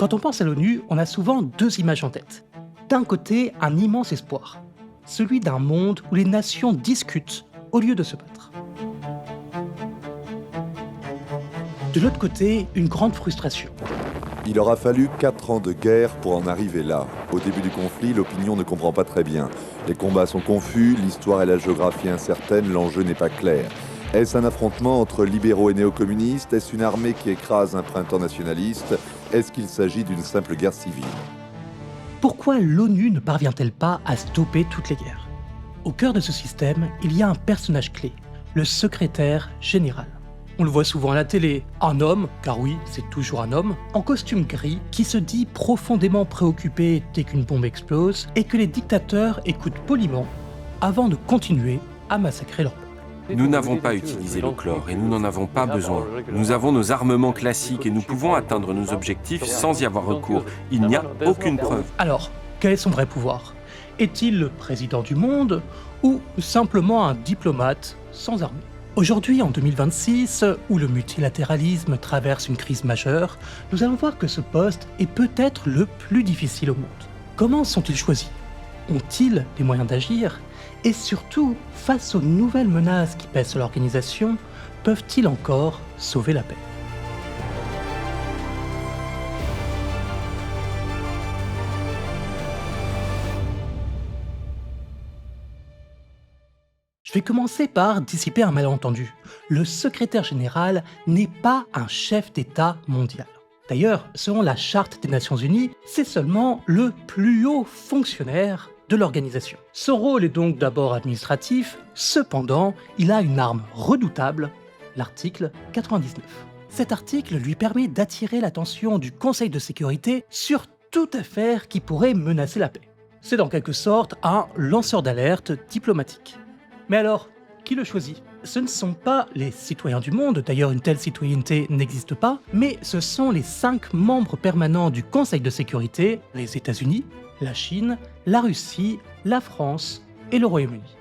Quand on pense à l'ONU, on a souvent deux images en tête. D'un côté, un immense espoir, celui d'un monde où les nations discutent au lieu de se battre. De l'autre côté, une grande frustration. Il aura fallu 4 ans de guerre pour en arriver là. Au début du conflit, l'opinion ne comprend pas très bien. Les combats sont confus, l'histoire et la géographie incertaines, l'enjeu n'est pas clair. Est-ce un affrontement entre libéraux et néo-communistes? Est-ce une armée qui écrase un printemps nationaliste? Est-ce qu'il s'agit d'une simple guerre civile? Pourquoi l'ONU ne parvient-elle pas à stopper toutes les guerres? Au cœur de ce système, il y a un personnage clé, le secrétaire général. On le voit souvent à la télé, un homme, car oui, c'est toujours un homme, en costume gris, qui se dit profondément préoccupé dès qu'une bombe explose et que les dictateurs écoutent poliment avant de continuer à massacrer leur peuple. Nous n'avons pas utilisé le chlore et nous n'en avons pas besoin. Nous avons nos armements classiques et nous pouvons atteindre nos objectifs sans y avoir recours. Il n'y a aucune preuve. Alors, quel est son vrai pouvoir? Est-il le président du monde ou simplement un diplomate sans armée? Aujourd'hui, en 2026, où le multilatéralisme traverse une crise majeure, nous allons voir que ce poste est peut-être le plus difficile au monde. Comment sont-ils choisis? Ont-ils les moyens d'agir? Et surtout, face aux nouvelles menaces qui pèsent sur l'organisation, peuvent-ils encore sauver la paix? Je vais commencer par dissiper un malentendu. Le secrétaire général n'est pas un chef d'État mondial. D'ailleurs, selon la Charte des Nations Unies, c'est seulement le plus haut fonctionnaire de l'organisation. Son rôle est donc d'abord administratif, cependant, il a une arme redoutable, l'article 99. Cet article lui permet d'attirer l'attention du Conseil de sécurité sur toute affaire qui pourrait menacer la paix. C'est en quelque sorte un lanceur d'alerte diplomatique. Mais alors, qui le choisit? Ce ne sont pas les citoyens du monde, d'ailleurs une telle citoyenneté n'existe pas, mais ce sont les 5 membres permanents du Conseil de sécurité, les États-Unis, la Chine, la Russie, la France et le Royaume-Uni.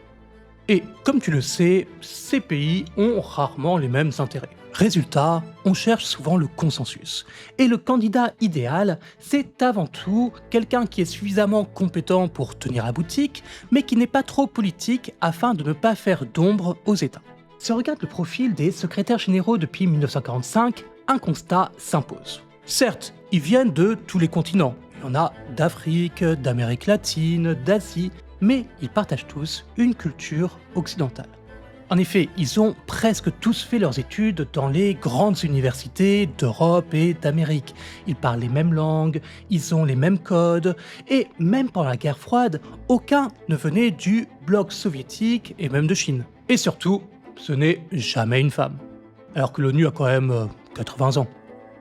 Et comme tu le sais, ces pays ont rarement les mêmes intérêts. Résultat, on cherche souvent le consensus. Et le candidat idéal, c'est avant tout quelqu'un qui est suffisamment compétent pour tenir la boutique, mais qui n'est pas trop politique afin de ne pas faire d'ombre aux États. Si on regarde le profil des secrétaires généraux depuis 1945, un constat s'impose. Certes, ils viennent de tous les continents. Il y en a d'Afrique, d'Amérique latine, d'Asie, mais ils partagent tous une culture occidentale. En effet, ils ont presque tous fait leurs études dans les grandes universités d'Europe et d'Amérique. Ils parlent les mêmes langues, ils ont les mêmes codes, et même pendant la guerre froide, aucun ne venait du bloc soviétique et même de Chine. Et surtout, ce n'est jamais une femme. Alors que l'ONU a quand même 80 ans.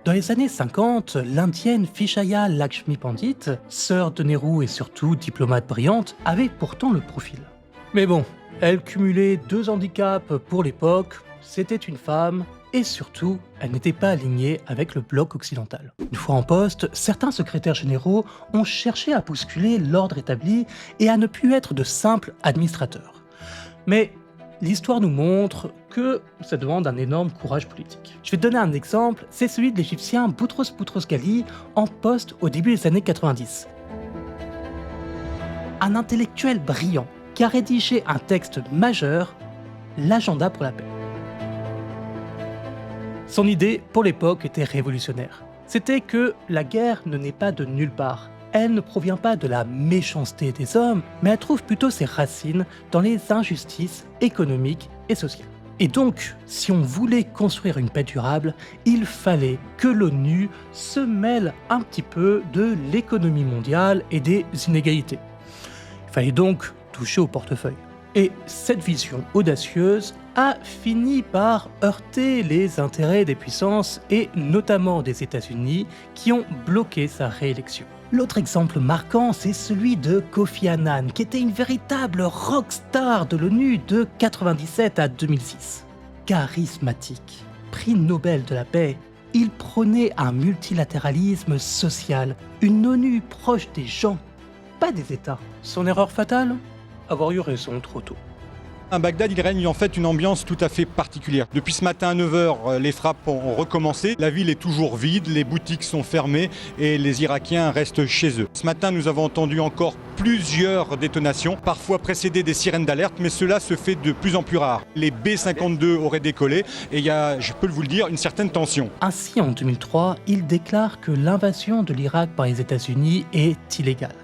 Dans les années 50, l'indienne Vijaya Lakshmi Pandit, sœur de Nehru et surtout diplomate brillante, avait pourtant le profil. Mais bon, elle cumulait 2 handicaps pour l'époque, c'était une femme, et surtout, elle n'était pas alignée avec le bloc occidental. Une fois en poste, certains secrétaires généraux ont cherché à bousculer l'ordre établi et à ne plus être de simples administrateurs. Mais l'histoire nous montre que ça demande un énorme courage politique. Je vais te donner un exemple, c'est celui de l'Égyptien Boutros Boutros-Ghali en poste au début des années 90. Un intellectuel brillant qui a rédigé un texte majeur, l'agenda pour la paix. Son idée, pour l'époque, était révolutionnaire. C'était que la guerre ne naît pas de nulle part. Elle ne provient pas de la méchanceté des hommes, mais elle trouve plutôt ses racines dans les injustices économiques et sociales. Et donc, si on voulait construire une paix durable, il fallait que l'ONU se mêle un petit peu de l'économie mondiale et des inégalités. Il fallait donc toucher au portefeuille. Et cette vision audacieuse a fini par heurter les intérêts des puissances et notamment des États-Unis qui ont bloqué sa réélection. L'autre exemple marquant, c'est celui de Kofi Annan, qui était une véritable rockstar de l'ONU de 1997 à 2006. Charismatique, prix Nobel de la paix, il prônait un multilatéralisme social, une ONU proche des gens, pas des États. Son erreur fatale? Avoir eu raison trop tôt. À Bagdad, il règne en fait une ambiance tout à fait particulière. Depuis ce matin à 9h, les frappes ont recommencé. La ville est toujours vide, les boutiques sont fermées et les Irakiens restent chez eux. Ce matin, nous avons entendu encore plusieurs détonations, parfois précédées des sirènes d'alerte, mais cela se fait de plus en plus rare. Les B-52 auraient décollé et il y a, je peux vous le dire, une certaine tension. Ainsi, en 2003, il déclare que l'invasion de l'Irak par les États-Unis est illégale.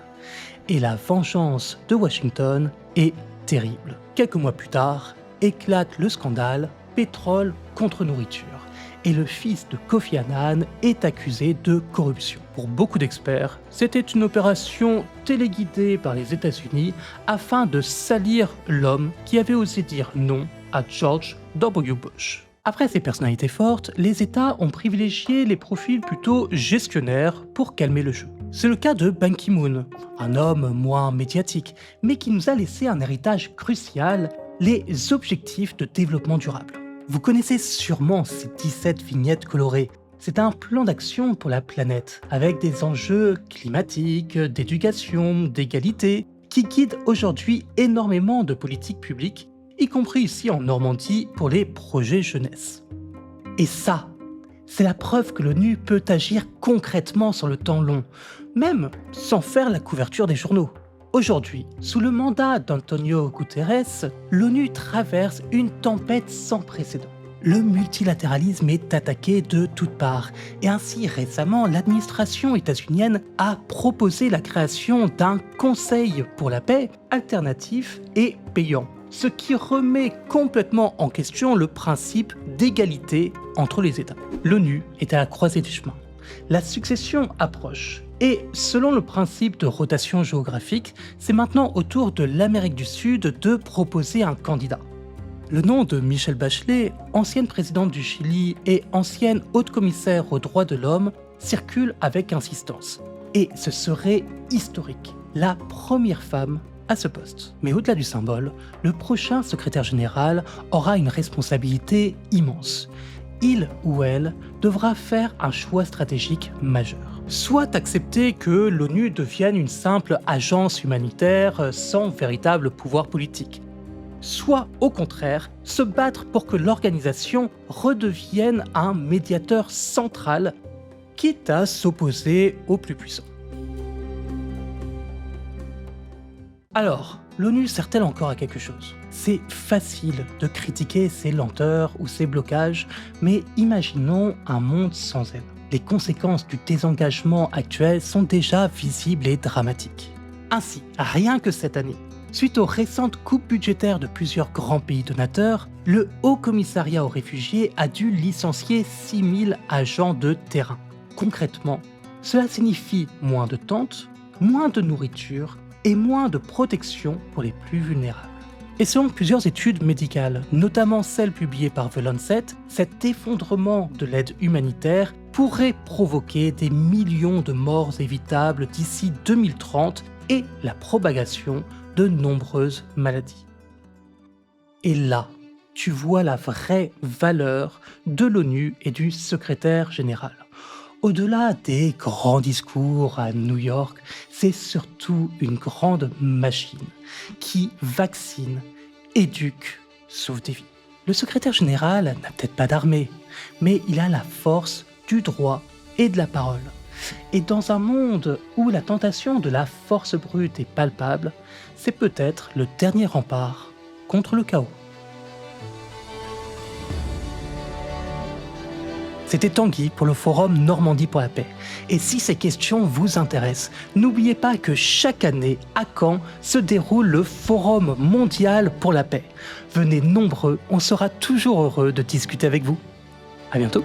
Et la vengeance de Washington est terrible. Quelques mois plus tard, éclate le scandale pétrole contre nourriture. Et le fils de Kofi Annan est accusé de corruption. Pour beaucoup d'experts, c'était une opération téléguidée par les États-Unis afin de salir l'homme qui avait osé dire non à George W. Bush. Après ces personnalités fortes, les États ont privilégié les profils plutôt gestionnaires pour calmer le jeu. C'est le cas de Ban Ki-moon, un homme moins médiatique, mais qui nous a laissé un héritage crucial, les objectifs de développement durable. Vous connaissez sûrement ces 17 vignettes colorées. C'est un plan d'action pour la planète, avec des enjeux climatiques, d'éducation, d'égalité, qui guident aujourd'hui énormément de politiques publiques, y compris ici en Normandie pour les projets jeunesse. Et ça, c'est la preuve que l'ONU peut agir concrètement sur le temps long, même sans faire la couverture des journaux. Aujourd'hui, sous le mandat d'Antonio Guterres, l'ONU traverse une tempête sans précédent. Le multilatéralisme est attaqué de toutes parts, et ainsi récemment, l'administration états-unienne a proposé la création d'un Conseil pour la paix alternatif et payant, ce qui remet complètement en question le principe d'égalité entre les États. L'ONU est à la croisée des chemins. La succession approche. Et selon le principe de rotation géographique, c'est maintenant au tour de l'Amérique du Sud de proposer un candidat. Le nom de Michelle Bachelet, ancienne présidente du Chili et ancienne haute commissaire aux droits de l'homme, circule avec insistance. Et ce serait historique, la première femme à ce poste. Mais au-delà du symbole, le prochain secrétaire général aura une responsabilité immense. Il ou elle devra faire un choix stratégique majeur. Soit accepter que l'ONU devienne une simple agence humanitaire sans véritable pouvoir politique, soit au contraire se battre pour que l'organisation redevienne un médiateur central, quitte à s'opposer aux plus puissants. Alors, l'ONU sert-elle encore à quelque chose ? C'est facile de critiquer ses lenteurs ou ses blocages, mais imaginons un monde sans elle. Les conséquences du désengagement actuel sont déjà visibles et dramatiques. Ainsi, rien que cette année, suite aux récentes coupes budgétaires de plusieurs grands pays donateurs, le Haut Commissariat aux réfugiés a dû licencier 6000 agents de terrain. Concrètement, cela signifie moins de tentes, moins de nourriture et moins de protection pour les plus vulnérables. Et selon plusieurs études médicales, notamment celles publiées par The Lancet, cet effondrement de l'aide humanitaire pourrait provoquer des millions de morts évitables d'ici 2030 et la propagation de nombreuses maladies. Et là, tu vois la vraie valeur de l'ONU et du secrétaire général. Au-delà des grands discours à New York, c'est surtout une grande machine qui vaccine, éduque, sauve des vies. Le secrétaire général n'a peut-être pas d'armée, mais il a la force du droit et de la parole. Et dans un monde où la tentation de la force brute est palpable, c'est peut-être le dernier rempart contre le chaos. C'était Tanguy pour le forum Normandie pour la paix. Et si ces questions vous intéressent, n'oubliez pas que chaque année, à Caen, se déroule le Forum mondial pour la paix. Venez nombreux, on sera toujours heureux de discuter avec vous. À bientôt.